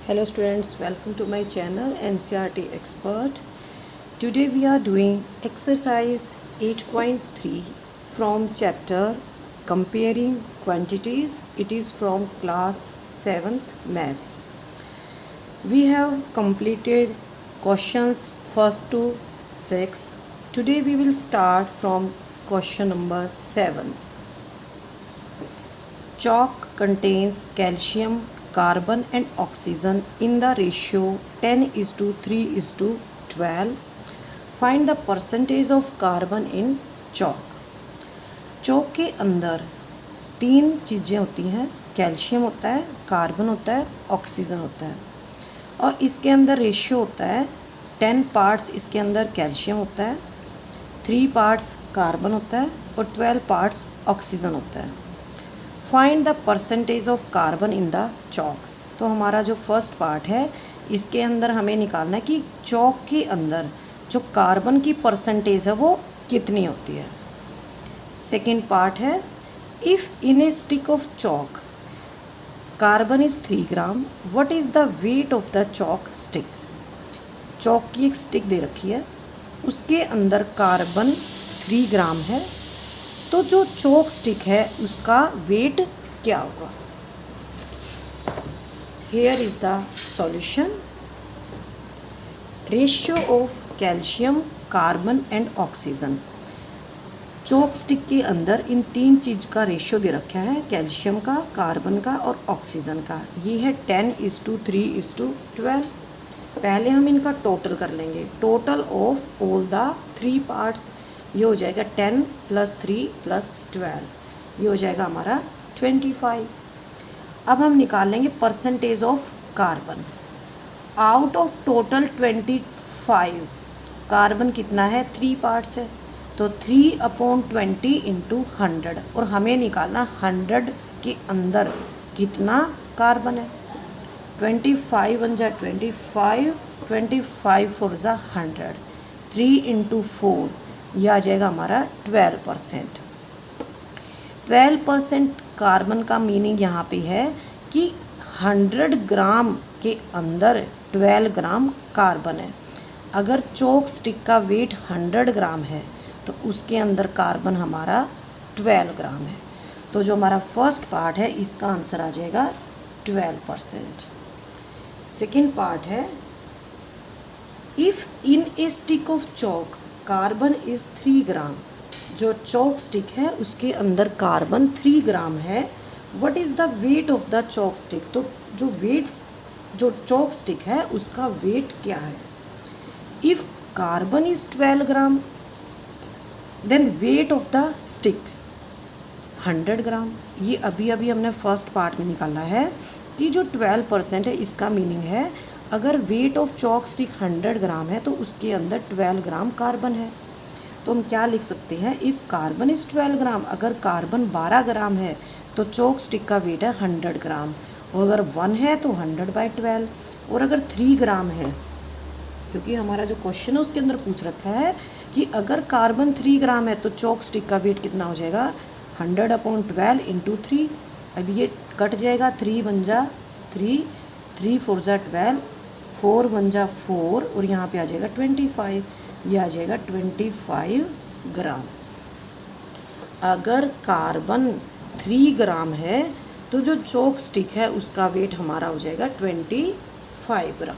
Hello students, welcome to my channel NCERT Expert. Today we are doing exercise 8.3 from chapter Comparing Quantities. It is from class 7th Maths. We have completed questions 1st to 6. Today we will start from question number 7. Chalk contains calcium, carbon and oxygen in the ratio 10:3:12. Find the percentage of carbon in chalk. चौक के अंदर तीन चीज़ें होती हैं, calcium होता है, carbon होता है, ऑक्सीजन होता है और इसके अंदर रेशियो होता है 10 पार्ट्स इसके अंदर कैल्शियम होता है, 3 पार्ट्स कार्बन होता है और 12 पार्ट्स ऑक्सीजन होता है. Find the percentage of carbon in the chalk. तो हमारा जो फर्स्ट पार्ट है इसके अंदर हमें निकालना है कि चॉक के अंदर जो कार्बन की परसेंटेज है वो कितनी होती है. सेकेंड पार्ट है if in A stick of chalk carbon is 3 gram what is the weight of the chalk stick. Chalk की एक स्टिक दे रखी है, उसके अंदर कार्बन 3 ग्राम है, तो जो चॉक स्टिक है उसका वेट क्या होगा. Here is the solution. Ratio of calcium, carbon and oxygen. Chalk stick के अंदर इन तीन चीज़ का रेशियो दे रखा है, कैल्शियम का, कार्बन का और ऑक्सीजन का. ये है 10:3:12. पहले हम इनका टोटल कर लेंगे. Total of all the 3 parts ये हो जाएगा 10 + 3 + 12. ये हो जाएगा हमारा 25. अब हम निकाल लेंगे percentage of carbon. Out of total 25 carbon कितना है, 3 पार्ट्स है, तो 3/20 × 100 और हमें निकालना 100 के अंदर कितना कार्बन है. 25 × 25, 25 × 100, 3 × 4 यह आ जाएगा हमारा 12%. 12% कार्बन का मीनिंग यहाँ पे है कि 100 ग्राम के अंदर 12 ग्राम कार्बन है. अगर चॉक स्टिक का वेट 100 ग्राम है तो उसके अंदर कार्बन हमारा 12 ग्राम है. तो जो हमारा फर्स्ट पार्ट है इसका आंसर आ जाएगा 12%. सेकेंड पार्ट है if in A stick of chalk carbon is 3 ग्राम. जो चॉक स्टिक है उसके अंदर कार्बन 3 ग्राम है. What is the weight of the chalk stick. तो जो चॉक स्टिक है उसका वेट क्या है. If carbon is 12 gram then weight of the stick 100 gram. ये अभी हमने फर्स्ट पार्ट में निकाला है कि जो 12% है इसका मीनिंग है अगर वेट ऑफ चॉक स्टिक 100 ग्राम है तो उसके अंदर 12 ग्राम कार्बन है. तो हम क्या लिख सकते हैं, इफ़ कार्बन इज़ 12 ग्राम, अगर कार्बन 12 ग्राम है तो चॉक स्टिक का वेट है 100 ग्राम. और अगर 1 है तो 100/12. और अगर 3 ग्राम है, क्योंकि हमारा जो क्वेश्चन है उसके अंदर पूछ रखा है कि अगर कार्बन 3 ग्राम है तो चॉक स्टिक का वेट कितना हो जाएगा, 100/12 × 3. अब ये कट जाएगा, 3 × 3, 3 × 4 = 12, 4 × 4 और यहाँ पे आ जाएगा 25. ये आ जाएगा 25 ग्राम. अगर कार्बन 3 ग्राम है तो जो चॉक स्टिक है उसका वेट हमारा हो जाएगा 25 ग्राम.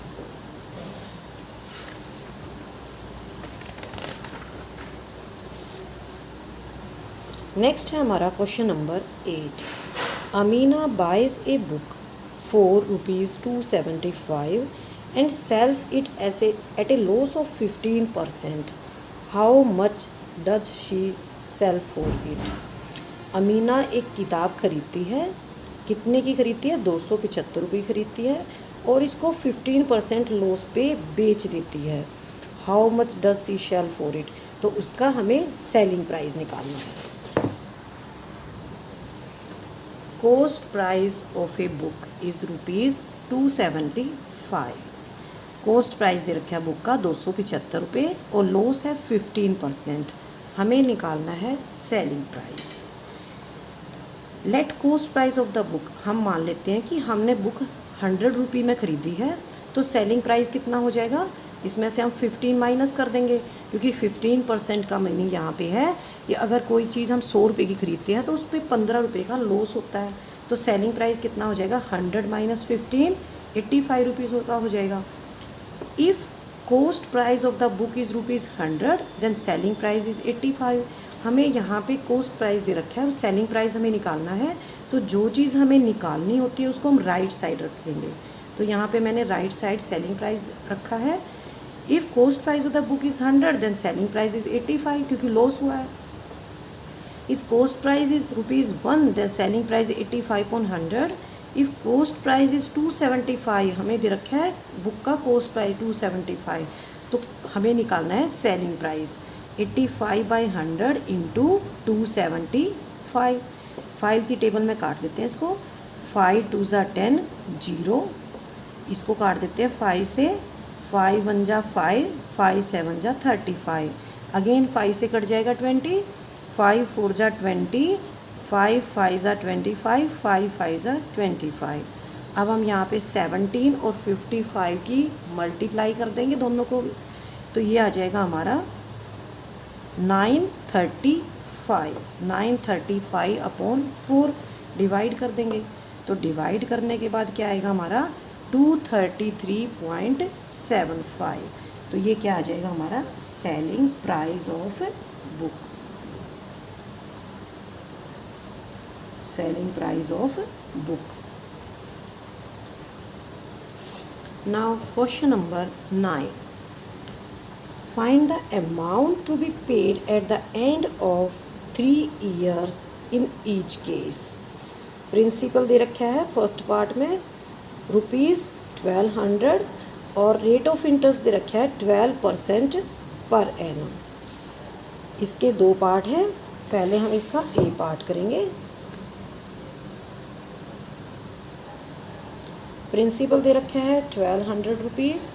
नेक्स्ट है हमारा question number 8. Amina buys a book for ₹275 and sells it at a loss of 15%. How much does she sell for it? Amina एक किताब खरीदती है. कितने की खरीदती है, 275 रुपये खरीदती है और इसको 15% लॉस पे बेच देती है. How much does she sell for it. तो उसका हमें सेलिंग प्राइस निकालना है. Cost price of a book is ₹275. Cost price दे रखा है बुक का 275 रुपये और लॉस है 15%. हमें निकालना है selling price. Let cost price of the book. हम मान लेते हैं कि हमने बुक 100 रुपये में ख़रीदी है तो सेलिंग प्राइस कितना हो जाएगा, इसमें से हम 15 माइनस कर देंगे क्योंकि 15% का मीनिंग यहाँ पे है कि अगर कोई चीज़ हम 100 रुपये की ख़रीदते हैं तो उस पर 15 रुपये का लॉस होता है। तो सेलिंग प्राइस कितना हो जाएगा, 100 माइनस 15 85 रुपीज़ का हो जाएगा। If cost price of the book is ₹100 then selling price is 85। हमें यहाँ पे कॉस्ट प्राइस दे रखा है और सेलिंग प्राइस हमें निकालना है, तो जो चीज़ हमें निकालनी होती है उसको हम राइट साइड रख लेंगे। तो यहाँ पे मैंने राइट साइड सेलिंग प्राइस रखा है। If cost price of the book is 100 then selling price is 85 क्योंकि लॉस हुआ है। If cost price is ₹1 then selling price 85/100। If cost price is 275, हमें दे रखा है बुक का कॉस्ट प्राइस 275, तो हमें निकालना है सेलिंग प्राइस 85/100 इंटू 275। 5 की टेबल में काट देते हैं इसको, 5 2 ज़ा 10 0, इसको काट देते हैं 5 से, 5 1 ज़ा 5, 5 7 ज़ा 35, अगेन 5 से कट जाएगा 20, 5 4 ज़ा 20, 5 5 ज़ा 25, 5 5 ज़ा 25। अब हम यहाँ पे 17 और 55 की मल्टीप्लाई कर देंगे दोनों को, तो ये आ जाएगा हमारा 935। 935/4 डिवाइड कर देंगे, तो डिवाइड करने के बाद क्या आएगा हमारा 233.75। तो ये क्या आ जाएगा हमारा selling price of book, selling price of book. Now question number 9, find the amount to be paid at the end of 3 years in each case. Principal दे रखा है फर्स्ट पार्ट में ₹1200 और रेट ऑफ इंटरेस्ट दे रखा है 12% per annum. इसके 2 part हैं, पहले हम इसका ए पार्ट करेंगे। प्रिंसिपल दे रखा है 1200 रुपीज़,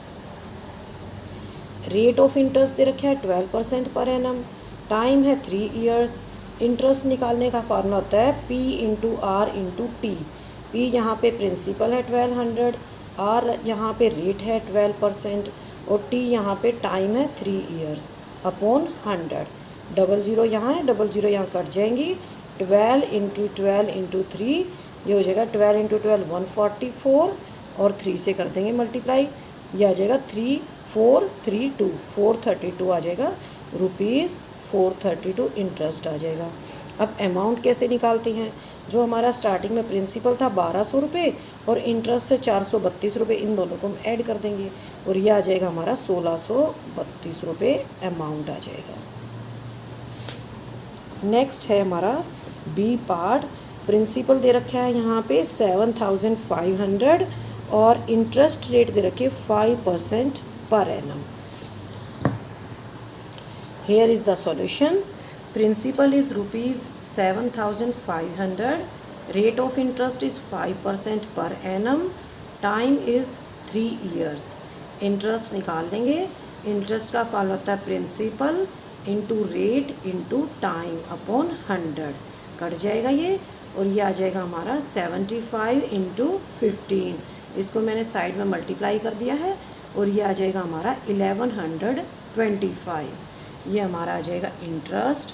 रेट ऑफ इंटरेस्ट दे रखा है 12% पर एनम, टाइम है 3 years। इंटरेस्ट निकालने का फार्मूला होता है P into R into T. P यहाँ पे प्रिंसिपल है 1200, R यहाँ पे रेट है 12% और T यहाँ पे टाइम है 3 years अपॉन 100। 00 यहाँ है, 00 यहाँ कट जाएंगी, 12 इंटू 12 इंटू 3, ये हो जाएगा 12 इंटू 12 144 और 3 से कर देंगे मल्टीप्लाई, ये आ जाएगा 3432, 432 आ जाएगा रुपीज़ 432 इंटरेस्ट आ जाएगा। अब अमाउंट कैसे निकालते हैं, जो हमारा स्टार्टिंग में प्रिंसिपल था 1200 रुपये और इंटरेस्ट से 432 रुपये, इन दोनों को हम ऐड कर देंगे और ये आ जाएगा हमारा 1632 रुपये अमाउंट आ जाएगा। नेक्स्ट है हमारा बी पार्ट। प्रिंसिपल दे रखा है यहाँ पे 7500 और इंटरेस्ट रेट दे रखे 5% per annum. Here is the solution. Principal is ₹7,500. Rate of interest is 5% per annum. Time is 3 years. Interest निकाल देंगे। इंटरेस्ट का फॉर्मूला होता है principal into rate into time upon 100, cut जाएगा ये और ये आ जाएगा हमारा 75 इंटू 15। इसको मैंने साइड में मल्टीप्लाई कर दिया है और ये आ जाएगा हमारा 1125। ये हमारा आ जाएगा इंटरेस्ट।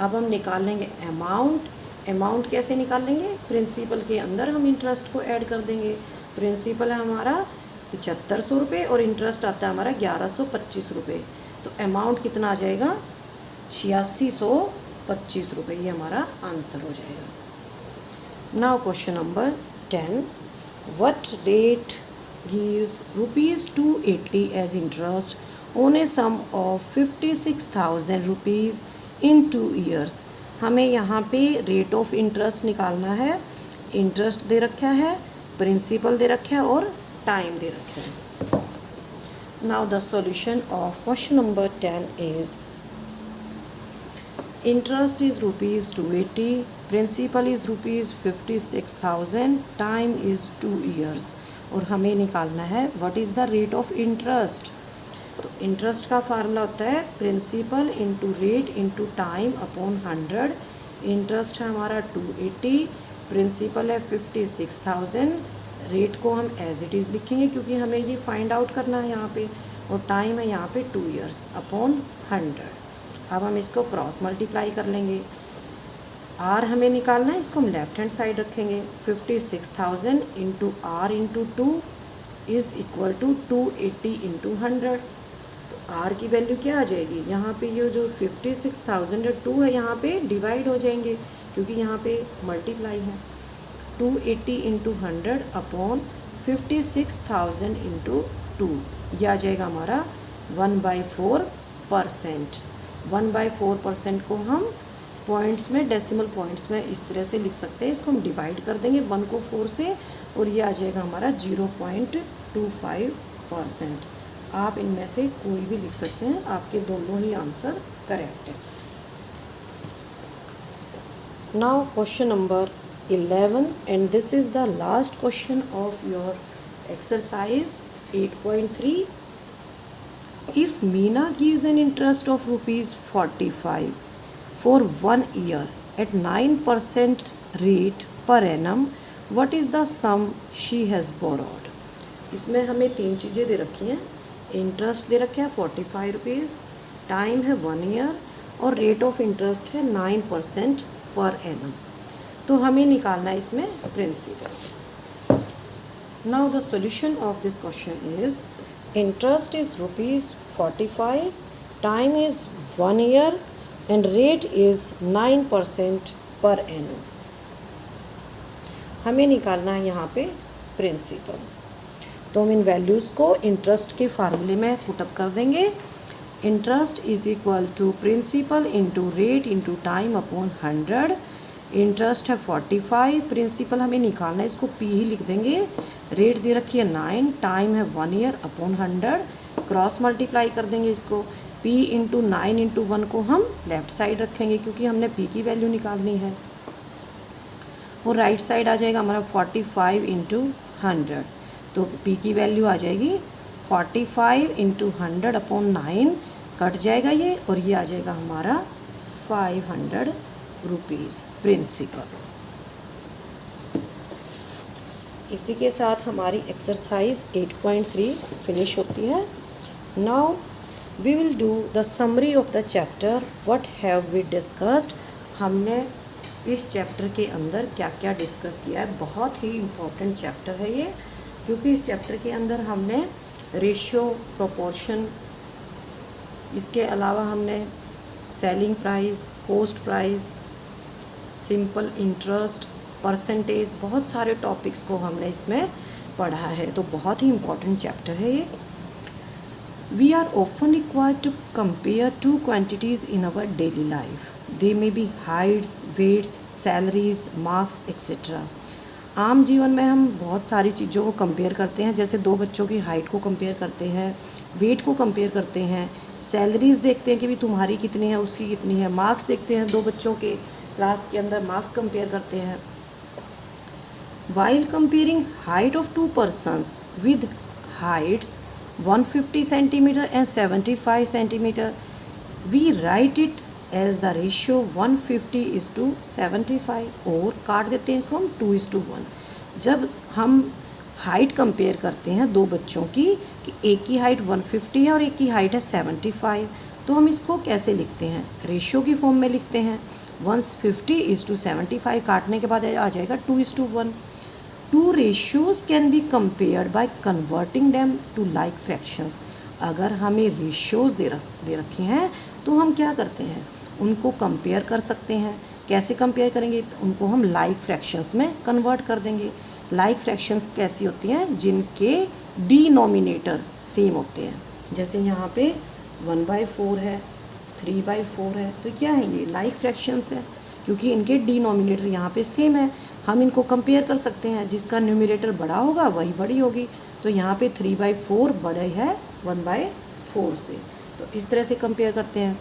अब हम निकाल लेंगे अमाउंट। अमाउंट कैसे निकाल लेंगे, प्रिंसिपल के अंदर हम इंटरेस्ट को ऐड कर देंगे। प्रिंसिपल है हमारा 7500 रुपये और इंटरेस्ट आता है हमारा 1125 रुपये, तो अमाउंट कितना आ जाएगा 8625 रुपये। ये हमारा आंसर हो जाएगा। Now question number 10, what rate gives ₹280 as interest on a sum of 56,000 rupees in 2 years। हमें यहाँ पे रेट ऑफ इंटरेस्ट निकालना है। इंटरेस्ट दे रखा है, प्रिंसिपल दे रखा है और टाइम दे रखा है। Now the solution of question number 10 is interest is ₹280, principal is ₹56,000, time is 2 years और हमें निकालना है what is the rate of interest. तो इंटरेस्ट का फार्मूला होता है principal into rate into time upon 100। Interest है हमारा 280, प्रिंसिपल है 56,000, रेट को हम एज इट इज़ लिखेंगे क्योंकि हमें ये फाइंड आउट करना है यहाँ पे, और टाइम है यहाँ पे 2 years अपॉन 100। अब हम इसको क्रॉस मल्टीप्लाई कर लेंगे। आर हमें निकालना है, इसको हम लेफ्ट हैंड साइड रखेंगे। 56,000 into R into 2 is equal to 280 into 100। तो आर की वैल्यू क्या आ जाएगी, यहाँ पे ये जो 56,000 और 2 है यहाँ पे डिवाइड हो जाएंगे क्योंकि यहाँ पे मल्टीप्लाई है। 280 इंटू 100 अपॉन 56,000 इंटू 2, यह आ जाएगा हमारा 1/4%। 1/4% को हम पॉइंट्स में, डेसिमल पॉइंट्स में इस तरह से लिख सकते हैं। इसको हम डिवाइड कर देंगे 1 को 4 से और ये आ जाएगा हमारा 0.25%। आप इनमें से कोई भी लिख सकते हैं, आपके दोनों ही आंसर करेक्ट है। Now question number 11 and this is the last question of your exercise 8.3. If Meena gives an interest of rupees 45 for 1 year at 9% rate per annum, what is the sum she has borrowed? इसमें हमें 3 चीज़ें दे रखी हैं। Interest दे रखा है 45 rupees, time है 1 year और rate of interest है 9% पर एनम। तो हमें निकालना है इसमें principal. Now the solution of this question is interest is ₹45, time is 1 year and rate is 9% per annum. हमें निकालना है यहाँ पे प्रिंसिपल। तो हम इन वैल्यूज़ को इंटरेस्ट के फार्मूले में पुटअप कर देंगे। Interest is equal to principal into rate into time upon 100। Interest है 45, प्रिंसिपल हमें निकालना है, इसको पी ही लिख देंगे। रेट दे रखी है 9, टाइम है 1 year अपॉन 100। क्रॉस मल्टीप्लाई कर देंगे इसको। p इंटू 9 इंटू 1 को हम लेफ़्ट साइड रखेंगे क्योंकि हमने p की वैल्यू निकालनी है। और राइट साइड आ जाएगा हमारा 45 इंटू 100। तो p की वैल्यू आ जाएगी 45 इंटू 100 अपॉन 9, कट जाएगा ये और ये आ जाएगा हमारा 500 रुपीज़ प्रिंसिपल। इसी के साथ हमारी एक्सरसाइज 8.3 फिनिश होती है। Now we will do the summary of the chapter what have we discussed. हमने इस चैप्टर के अंदर क्या क्या डिस्कस किया है। बहुत ही इम्पोर्टेंट चैप्टर है ये, क्योंकि इस चैप्टर के अंदर हमने रेशियो, प्रोपोर्शन, इसके अलावा हमने selling price, cost price, simple interest, percentage, बहुत सारे टॉपिक्स को हमने इसमें पढ़ा है। तो बहुत ही इम्पोर्टेंट चैप्टर है ये। We are often required to compare two quantities in our daily life. They may be heights, weights, salaries, marks, etc. आम जीवन में हम बहुत सारी चीज़ों को कंपेयर करते हैं, जैसे 2 बच्चों की हाइट को कंपेयर करते हैं, वेट को कंपेयर करते हैं, सैलरीज देखते हैं कि भी तुम्हारी कितनी है, उसकी कितनी है, मार्क्स देखते हैं, 2 बच्चों के क्लास के अंदर मार्क्स कंपेयर करते हैं। While comparing height of 2 persons with heights 150 centimeter and 75 centimeter, we write it as the ratio 150:75 और काट देते हैं इसको हम 2:1। जब हम हाइट कंपेयर करते हैं 2 बच्चों की कि एक की हाइट 150 है और एक की हाइट है 75, तो हम इसको कैसे लिखते हैं, रेशियो की फॉर्म में लिखते हैं। 150:75 काटने के बाद आ जाएगा 2:1। Two ratios can be compared by converting them to like fractions। अगर हमें रेशियोज दे रखे हैं तो हम क्या करते हैं, उनको कंपेयर कर सकते हैं। कैसे कंपेयर करेंगे, उनको हम लाइक फ्रैक्शंस में कन्वर्ट कर देंगे। लाइक फ्रैक्शंस कैसी होती हैं, जिनके डिनोमिनेटर सेम होते हैं। जैसे यहाँ पे 1/4 है, 3/4 है, तो क्या है, ये लाइक फ्रैक्शंस है क्योंकि इनके डिनोमिनेटर यहाँ पे सेम है। हम इनको कंपेयर कर सकते हैं, जिसका न्यूमरेटर बड़ा होगा वही बड़ी होगी। तो यहाँ पे 3/4 बड़े है 1/4 से, तो इस तरह से कंपेयर करते हैं।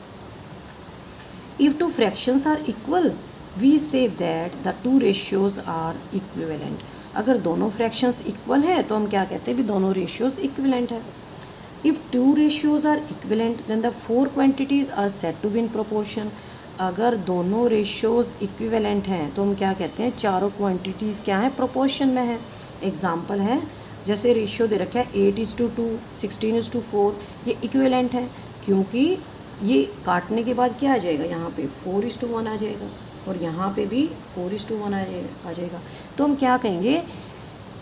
If 2 fractions are equal we say that the 2 ratios are equivalent. अगर दोनों फ्रैक्शंस इक्वल है तो हम क्या कहते हैं, भी दोनों रेशियोज इक्विवेलेंट है। If 2 ratios are equivalent then the 4 quantities are said to be in proportion. अगर दोनों रेशियोज इक्विवेलेंट हैं तो हम क्या कहते हैं, चारों क्वांटिटीज़ क्या हैं, प्रोपोर्शन में हैं। एग्जाम्पल है, जैसे रेशियो दे रखा है 8:2, 16:4, ये इक्विवेलेंट है, क्योंकि ये काटने के बाद क्या आ जाएगा, यहाँ पे 4:1 आ जाएगा और यहाँ पे भी 4:1 आ जाएगा। तो हम क्या कहेंगे,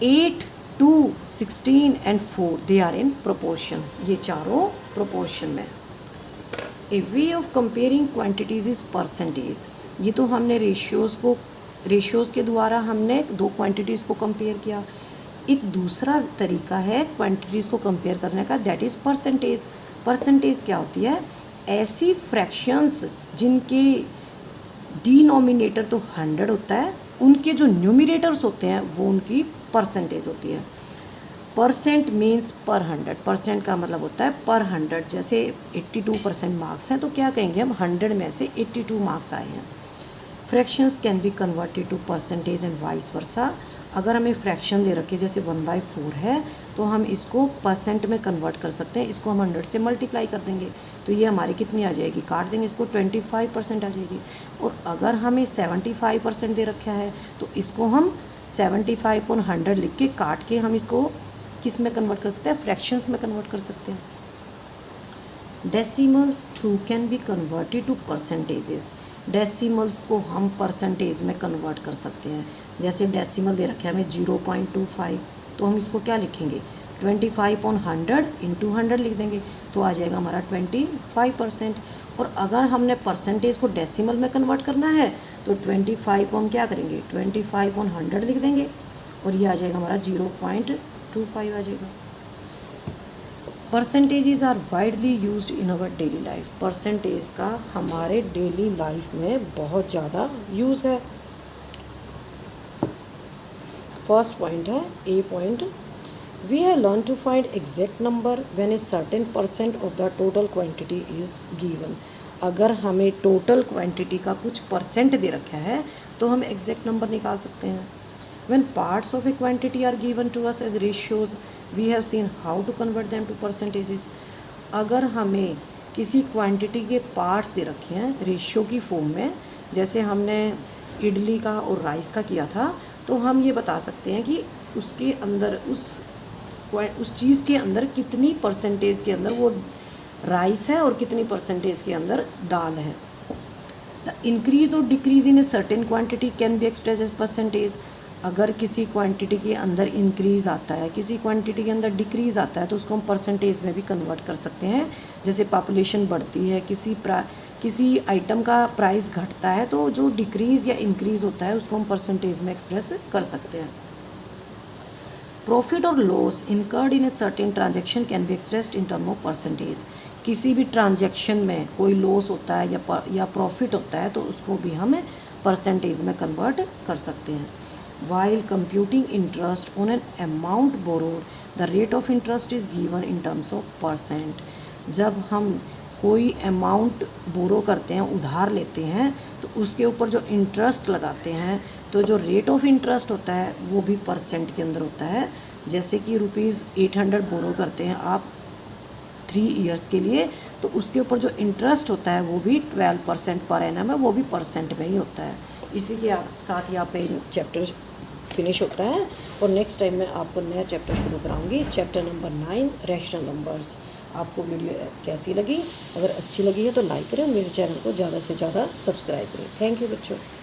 8, 2, 16 and 4 they are in proportion, ये चारों प्रोपोर्शन में। A way of comparing quantities is percentage. ये तो हमने रेशियोज़ के द्वारा हमने दो क्वांटिटीज़ को कंपेयर किया। एक दूसरा तरीका है क्वांटिटीज़ को कंपेयर करने का, दैट इज़ परसेंटेज। परसेंटेज क्या होती है, ऐसी फ्रैक्शंस जिनके डिनोमिनेटर तो 100 होता है, उनके जो न्यूमिनेटर्स होते हैं वो उनकी परसेंटेज होती है। परसेंट मीन्स पर 100, परसेंट का मतलब होता है पर 100। जैसे 82% मार्क्स हैं तो क्या कहेंगे हम, 100 में से 82 मार्क्स आए हैं। Fractions can be converted to percentage and vice versa. अगर हमें फ्रैक्शन दे रखे जैसे 1/4 है तो हम इसको परसेंट में कन्वर्ट कर सकते हैं, इसको हम 100 से मल्टीप्लाई कर देंगे तो ये हमारी कितनी आ जाएगी, काट देंगे इसको 25% आ जाएगी। और अगर हमें 75% दे रखा है तो इसको हम 75/100 लिख के काट के हम इसको किस में कन्वर्ट कर सकते हैं, फ्रैक्शंस में कन्वर्ट कर सकते हैं। Decimals too can be converted to percentages. Decimals को हम परसेंटेज में कन्वर्ट कर सकते हैं। जैसे डेसिमल दे रखे हमें 0.25, तो हम इसको क्या लिखेंगे, 25/100 × 100 लिख देंगे तो आ जाएगा हमारा 25%। और अगर हमने परसेंटेज को डेसिमल में कन्वर्ट करना है तो 25 को हम क्या करेंगे, 25/100 लिख देंगे और ये आ जाएगा हमारा 0.25 आ जाएगा। Percentages are widely used in our daily life. Percentage का हमारे डेली लाइफ में बहुत ज़्यादा यूज़ है। फर्स्ट पॉइंट है a point, we have learn to find exact number when a certain percent of the total quantity is given. अगर हमें total quantity का कुछ परसेंट दे रखा है तो हम एग्जैक्ट नंबर निकाल सकते हैं। When parts of a quantity are given to us as ratios, we have seen how to convert them to percentages. अगर हमें किसी क्वांटिटी के पार्ट्स दे रखे हैं रेशियो की फॉर्म में, जैसे हमने इडली का और राइस का किया था, तो हम ये बता सकते हैं कि उसके अंदर उस चीज़ के अंदर कितनी परसेंटेज के अंदर वो राइस है और कितनी परसेंटेज के अंदर दाल है। The increase or decrease in a certain quantity can be express as percentage. अगर किसी क्वांटिटी के अंदर इंक्रीज़ आता है, किसी क्वांटिटी के अंदर डिक्रीज़ आता है तो उसको हम परसेंटेज में भी कन्वर्ट कर सकते हैं। जैसे पॉपुलेशन बढ़ती है, किसी आइटम का प्राइस घटता है तो जो डिक्रीज़ या इंक्रीज़ होता है उसको हम परसेंटेज में एक्सप्रेस कर सकते हैं। प्रॉफिट और loss incurred in a certain transaction can be expressed in term of percentage. किसी भी ट्रांजेक्शन में कोई लॉस होता है या प्रॉफिट होता है तो उसको भी हम परसेंटेज में कन्वर्ट कर सकते हैं। While computing interest on an amount borrowed, the rate of interest is given in terms of percent. जब हम कोई अमाउंट बोरो करते हैं, उधार लेते हैं, तो उसके ऊपर जो इंटरेस्ट लगाते हैं तो जो रेट ऑफ इंटरेस्ट होता है वो भी परसेंट के अंदर होता है। जैसे कि ₹800 बोरो करते हैं आप 3 ईयर्स के लिए, तो उसके ऊपर जो इंटरेस्ट होता है वो भी 12% पर एनम है, वो भी परसेंट में ही होता है। इसी के साथ ही आप चैप्टर फिनिश होता है और नेक्स्ट टाइम मैं आपको नया चैप्टर शुरू कराऊंगी, चैप्टर नंबर 9 रैशनल नंबर्स। आपको वीडियो कैसी लगी? अगर अच्छी लगी है तो लाइक करें और मेरे चैनल को ज़्यादा से ज़्यादा सब्सक्राइब करें। थैंक यू बच्चों।